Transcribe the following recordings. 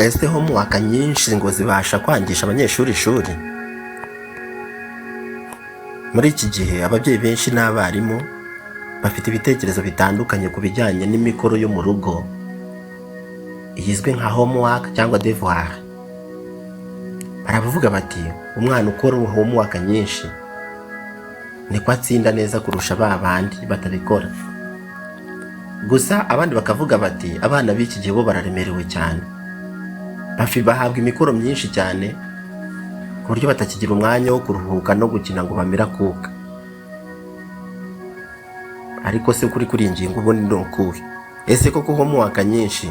Ese homework nyinshi ngo zibasha kwangisha abanyeshuri ishuri? Muri iki gihe ababyeyi benshi n'abarimu bafite ibitekerezo bitandukanye ku bijyanye n'imikoro yo mu rugo igizwe nka homework cyangwa devoir. Baravuga bati umwana ukora homework nyinshi niko atsinda neza kurusha ba bandi batabikora. Gusa abandi bakavuga bati abana b'iki gihe bo bararemerewe cyane, bahabwa imikoro myinshi cyane ku buryo batakigira umwanya wo kuruhuka no gukina ngo bamera kuka. Ariko se kuri iyi ngingo ubundi ni ukuhe? Ese koko homework nyinshi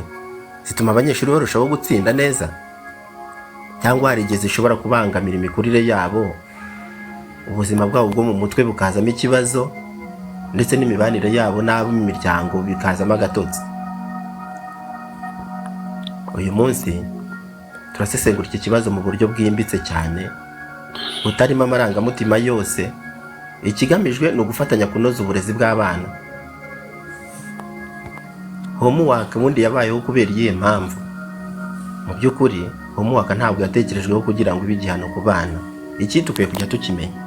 zituma abanyeshuri barushaho gutsinda neza, cyangwa hari igihe zishobora kubangamira imikurire yabo, ubuzima bwabo bwo mu mutwe bukazamo ikibazo, ndetse n'imibanire yabo n'abo mu miryango bikazamo agatotsi? Uyu munsi turasesengura iki kibazo mu buryo bwimbitse cyane butarimo amarangamutima yose. Ikigamijwe ni ugufatanya kunoza uburezi bw'abana. Homework ubundi yabayeho kubera iyihe mpamvu? Mu by'ukuri homework ntabwo yatekerejweho kugira ngo ibe igihano ku bana. Iki tukwiye kujya tukimenya.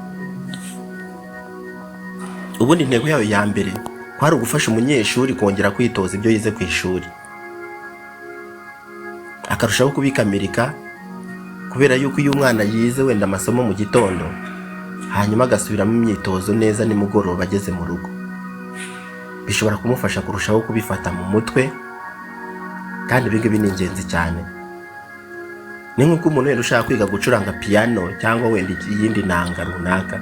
Ubundi intego yayo ya mbere kwari ugufasha umunyeshuri kongera kwitoza ibyo yize ku ishuri, akarushaho kubikamirika, kubera yuko iyo umwana yize wenda amasomo mu gitondo hanyuma agasubiramo imyitozo neza nimugoroba ageze mu rugo, bishobora kumufasha kurushaho kubifata mu mutwe, kandi ibi ni ingenzi cyane. Ni nk'uko umuntu wenda ushaka kwiga gucuranga piano cyangwa wenda iyindi nanga runaka,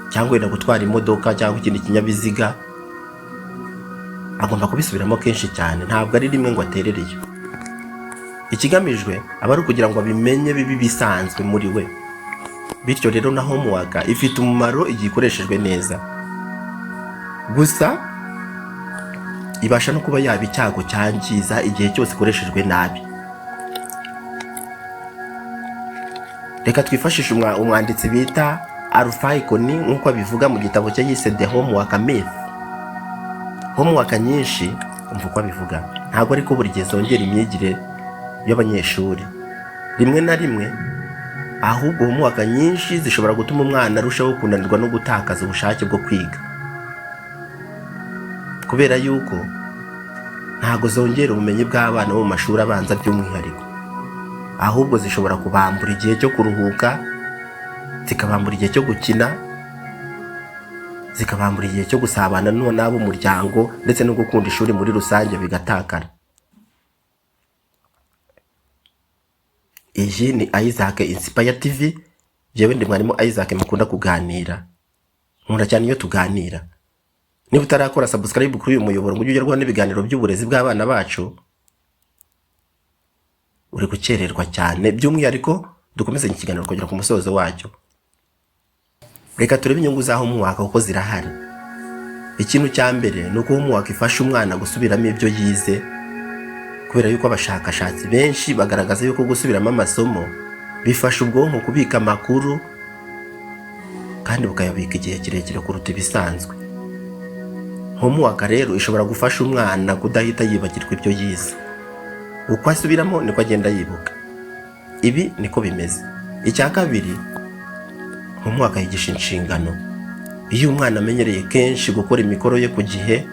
cyangwa wenda gutwara imodoka cyangwa ikindi kinyabiziga, agomba kubisubiramo kenshi cyane, ntabwo ari rimwe ngo aterereye. Ikigamijwe aba ari ukugira ngo abimenye bibi bisanzwe muri we. Bityo rero na homework ifite umumaro igihe ikoreshejwe neza. Gusa ibasha no kuba yaba icyago cyangiza igihe cyose ikoreshejwe nabi. Reka twifashishe umwanditsi bita Arufayikon nk'uko abivuga mu gitabo cye yise The Homework Myth. Homework nyinshi umva uko abivuga ntabwo ariko buri gihe zongera imyigire y'abanyeshuri. Rimwe na rimwe ahubwo homework nyinshi zishobora gutuma umwana arushaho kunanirwa no gutakaza ubushake bwo kwiga, kubera yuko ntabwo zongera ubumenyi bw'abana bo mu mashuri abanza by'umwihariko, ahubwo zishobora kubambura igihe cyo kuruhuka, zikabambura igihe cyo gukina, zikabambura igihe cyo gusabana n'abo muryango, ndetse no gukunda ishuri muri rusange bigatakara. Iyi ni Isaac Inspire TV. Jewe ndi mwarimu Isaac mukunda kuganira. Nkunda cyane iyo tuganira. Niba utarakora subscribe kuri uyu muyoboro ngo ujye ugerwaho n'ibiganiro by'uburezi bw'abana bacu, uri gukererwa cyane. By'umwihariko dukomeze ikiganiro kugera ku musozo wacyo. Reka turebe inyungu za homework uko zirahari. Ikintu cya mbere ni uko homework ifasha umwana gusubiramo ibyo yize, kubera yuko abashakashatsi benshi bagaragaza yuko gusubiramo amasomo bifasha ubwonko kubika amakuru, kandi bukayabika igihe kirekire kuruta ibisanzwe. Homework rero ishobora gufasha umwana kudahita yibagirwa ibyo yize. Uko asubiramo niko agenda yibuka. Ibi niko bimeze. Icya kabiri, homework yigisha inshingano. Iyo umwana amenyereye kenshi gukora imikoro ye ku gihe,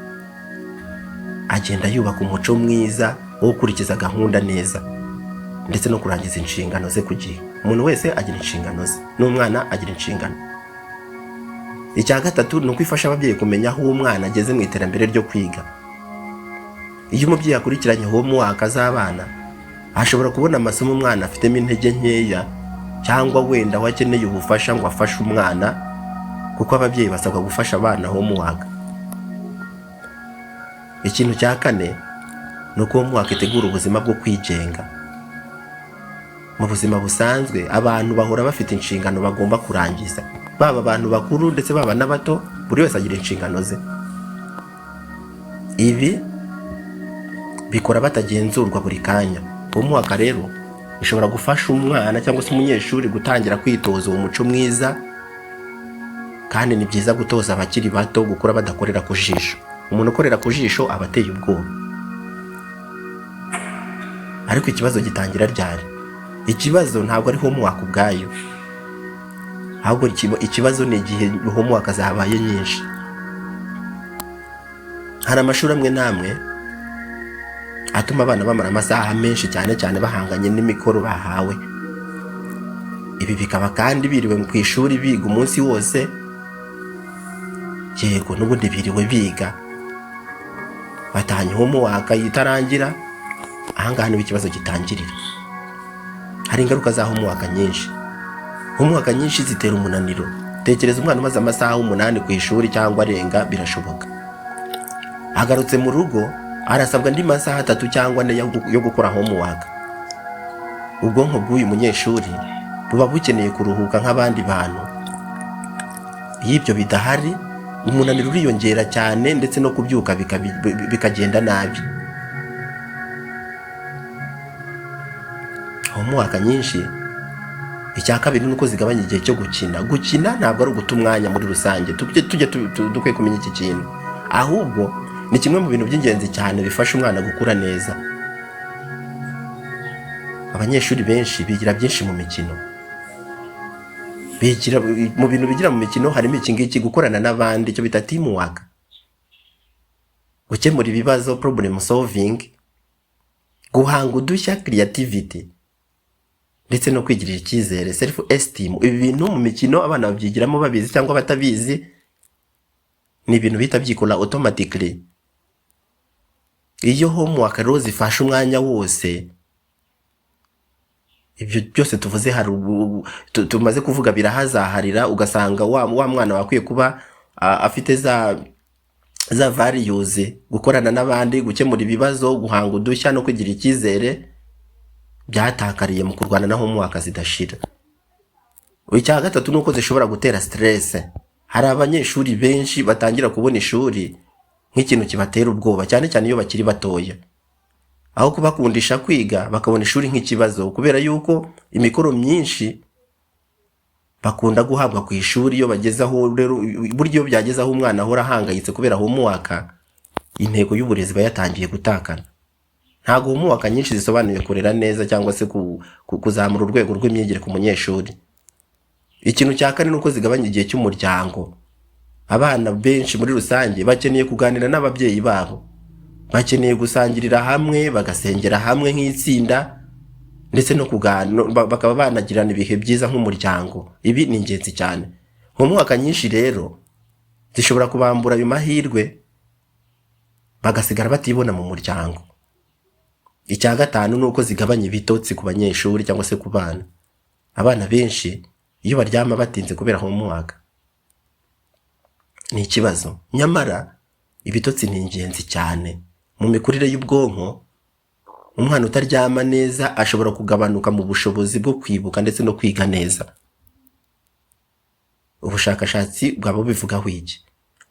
agenda yubaka umuco mwiza wo gukurikiza gahunda neza, ndetse no kurangiza inshingano ze ku gihe. Umuntu wese agira inshingano ze, n'umwana agira inshingano. Icya gatatu ni uko ifasha ababyeyi kumenya aho umwana ageze mu iterambere ryo kwiga. Iyo umubyeyi akurikiranye homework z'abana, ashobora kubona amasomo umwana afitemo intege nkeya, cyangwa wenda aho akeneye ubufasha ngo afashe umwana, kuko ababyeyi basabwa gufasha abana homework. Ikintu cya kane ni uko homework itegura ubuzima bwo kwigenga. Mu buzima busanzwe abantu bahora bafite inshingano bagomba kurangiza, baba abantu bakuru ndetse baba n'abato, buri wese agira inshingano ze. Ibi bikora batagenzurwa buri kanya. Homework rero ishobora gufasha umwana cyangwa se umunyeshuri gutangira kwitoza uwo muco mwiza, kandi ni byiza gutoza abakiri bato gukora badakorera ku jisho. Umuntu ukorera ku jisho aba ateye ubwoba. ariko ikibazo gitangira ryari? Ikibazo ntabwo ari homework ubwayo, ahubwo ikibazo ni igihe homework zabaye nyinshi. Hari amashuri amwe n'amwe atuma abana bamara amasaha menshi cyane cyane bahanganye n'imikoro bahawe. Ibi bikaba kandi biriwe ku ishuri biga umunsi wose, yego n'ubundi biriwe biga, batanye homework itarangira. Ahangaha niho ikibazo gitangirira. Hari ingaruka za homework nyinshi. Homework nyinshi zitera umunaniro. Tekereza umwana umaze amasaha 8 ku ishuri cyangwa arenga, birashoboka. Agarutse mu rugo arasabwa andi masaha 3 cyangwa 4 yo gukora homework. Ubwonko bw'uyu munyeshuri buba bukeneye kuruhuka nk'abandi bantu. Iyo ibyo bidahari, umunaniro uriyongera cyane ndetse no kubyuka bikagenda nabi. Homework nyinshi, icya kabiri nuko zigabanya igihe cyo gukina. Gukina ntabwo ari uguta umwanya muri rusange, tujye dukwiye kumenya iki kintu, ahubwo ni kimwe mu bintu by'ingenzi cyane bifasha umwana gukura neza. Abanyeshuri benshi bigira byinshi mu mikino. Mu bintu bigira mu mikino harimo iki ngiki: gukorana n'abandi, cyo bita teamwork, gukemura ibibazo, problem solving, guhanga udushya, creativity, ndetse no kwigirira icyizere, self esteem. Ibi bintu mu mikino abana babyigiramo babizi cyangwa batabizi, ni ibintu bita byikora automatically. Iyo homework rero zifasha umwanya wose, ibyo byose tuvuze tumaze kuvuga birahazaharira, ugasanga wa mwana wakwiye kuba afite za values: gukorana n'abandi, gukemura ibibazo, guhanga udushya no kugira icyizere, byatakariye mu kurwana na homework zidashira. Icya gatatu nuko zishobora gutera stress. Hari abanyeshuri benshi batangira kubona ishuri nk'ikintu kibatera ubwoba, cyane cyane iyo bakiri batoya. Aho kubakundisha kwiga, bakabona ishuri nk'ikibazo, kubera yuko imikoro myinshi bakunda guhabwa ku ishuri. Iyo bagezaho rero, buryo byagezaho umwana ahora ahangayitse kubera homework, intego y'uburezi bayatangiye gutakana. Ntago homework nyinshi zisobanuye kurera neza cyangwa se kuzamura urwego rw'imyigire ku munyeshuri. Ikintu cya kane nuko zigabanya igihe cy'umuryango. Abana benshi muri rusange bakeneye kuganira n'ababyeyi babo, bakeneye gusangirira hamwe, bagasengera hamwe nk'itsinda, ndetse no bakaba banagirana ibihe byiza nk'umuryango. Ibi ni ingenzi cyane. Homework nyinshi rero zishobora kubambura ayo mahirwe, bagasigara batibona mu muryango. Icya gatanu nuko zigabanya ibitotsi ku banyeshuri cyangwa se ku bana. Abana benshi iyo baryama batinze kubera homework ni ikibazo. Nyamara ibitotsi ni ingenzi cyane mu mikurire y'ubwonko. Umwana utaryama neza ashobora kugabanuka mu bushobozi bwo kwibuka ndetse no kwiga neza. Ubushakashatsi bwabo bivugaho iki?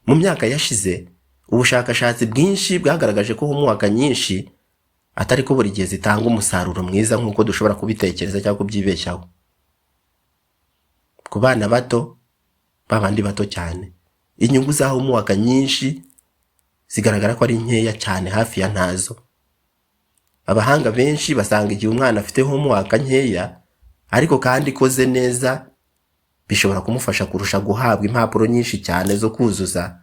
Mu myaka yashize, ubushakashatsi bwinshi bwagaragaje ko homework nyinshi atari ko buri gihe zitanga umusaruro mwiza nk'uko dushobora kubitekereza cyangwa kubyibeshyaho. Ku bana bato, babandi bato cyane, inyungu za homework nyinshi zigaragara ko ari nkeya cyane, hafi ya ntazo. Abahanga benshi basanga igihe umwana afite homework nkeya ariko kandi ikoze neza, bishobora kumufasha kurusha guhabwa impapuro nyinshi cyane zo kuzuza.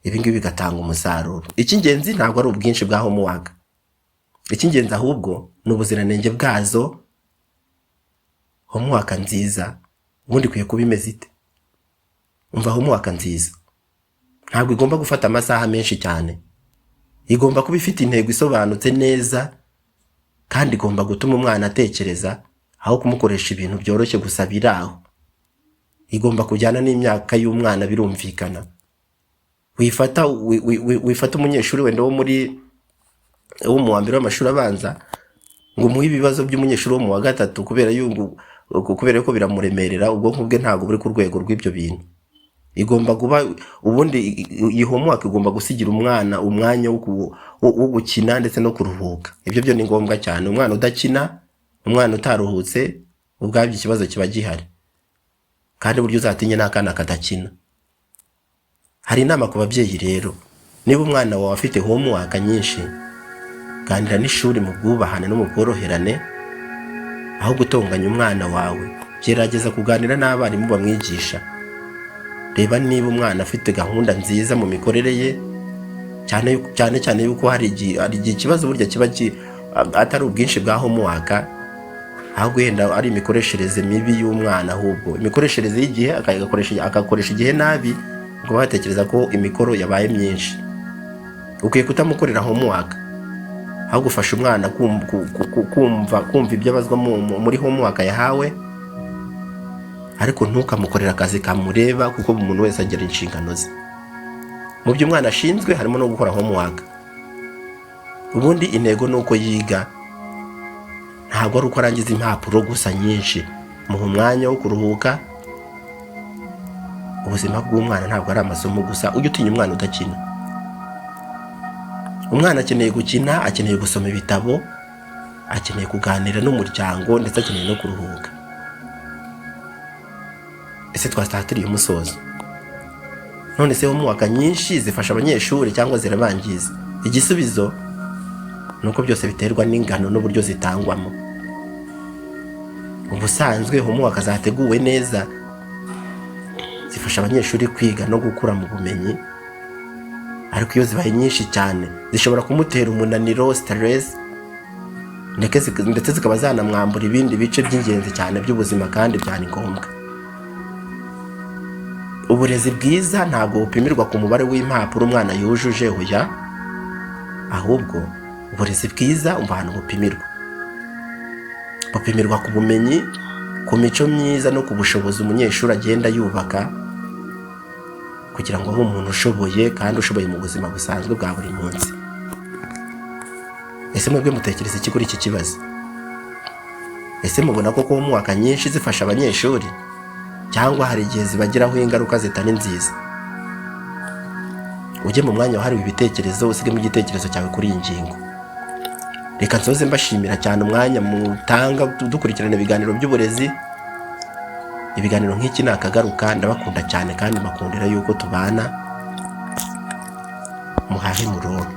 Ibi ngibi bigatanga umusaruro. Icy'ingenzi ntabwo ari ubwinshi bwa homework. Icy'ingenzi ahubwo ni ubuziranenge bwazo. Homework nziza ubundi kwiye kuba imeze ite? Umva, homework nziza ntabwo igomba gufata amasaha menshi cyane. Igomba kuba ifite intego isobanutse neza, kandi igomba gutuma umwana atekereza aho kumukoresha ibintu byoroshye gusa biraho. Igomba kujyana n'imyaka y'umwana, birumvikana. Wifata umunyeshuri wenda wo mu wa mbere w'amashuri abanza ngo muhe ibibazo by'umunyeshuri wo mu wa gatatu, kubera ko biramuremerera, ubwonko bwe ntabwo buri ku rwego rw'ibyo bintu. Igomba kuba ubundi iyi homework igomba gusigira umwana umwanya wo gukina ndetse no kuruhuka. Ibyo byo ni ngombwa cyane. Umwana udakina, umwana utaruhutse, ubwabyo ikibazo kiba gihari. Kandi buryo uzatinye n'akana kadakina. Hari inama ku babyeyi rero: niba umwana wawe afite homework nyinshi, ganira n'ishuri mu bwubahane no mu bworoherane. Aho gutonganya umwana wawe, gerageza kuganira n'abarimu bamwigisha. Reba niba umwana afite gahunda nziza mu mikorere ye, cyane yuko hari igihe ikibazo burya kiba atari ubwinshi bwa homework, ahubwo wenda ari imikoreshereze mibi y'umwana, ahubwo imikoreshereze y'igihe agakoresha igihe nabi, ngo batekereza ko imikoro yabaye myinshi. Ukwiye kutamukorera homework, aho gufasha umwana kumva ibyo abazwa muri homework yahawe, ariko ntukamukorera akazi kamureba, kuko umuntu wese agira inshingano ze. Mu byo umwana ashinzwe harimo no gukora homework. Ubundi intego ni uko yiga, ntabwo ari uko arangiza impapuro gusa nyinshi. Muha umwanya wo kuruhuka. Ubuzima bw'umwana ntabwo ari amasomo gusa. Ujye utinya umwana udakina. Umwana akeneye gukina, akeneye gusoma ibitabo, akeneye kuganira n'umuryango, ndetse akeneye no kuruhuka. Ese twasatiriye umusozo. None se homework nyinshi zifasha abanyeshuri cyangwa zirabangiza? Igisubizo nuko byose biterwa n'ingano n'uburyo zitangwamo. Ubusanzwe homework zateguwe neza zifasha abanyeshuri kwiga no gukura mu bumenyi, ariko iyo zibaye nyinshi cyane zishobora kumutera umunaniro, stress, ndetse zikaba zanamwambura ibindi bice by'ingenzi cyane by'ubuzima kandi byari ngombwa. Uburezi bwiza ntabwo bupimirwa ku mubare w'impapuro umwana yujuje, hoya, ahubwo uburezi bwiza umva ahantu bupimirwa ku bumenyi, ku mico myiza no ku bushobozi umunyeshuri agenda yubaka, kugira ngo abe umuntu ushoboye kandi ushoboye mu buzima busanzwe bwa buri munsi. Ese mwebwe mutekereza iki kuri iki kibazo? Ese mubona ko homework nyinshi zifasha abanyeshuri, cyangwa hari igihe zibagiraho ingaruka zitari nziza? Ujye mu mwanya wahariwe ibitekerezo, usigemo igitekerezo cyawe kuri iyi ngingo. Reka nsoze mbashimira cyane umwanya mutanga dukurikirana ibiganiro by'uburezi. Ibiganiro nk'iki nakagaruka, ndabakunda cyane kandi makundira yuko tubana. Muhahe murongo.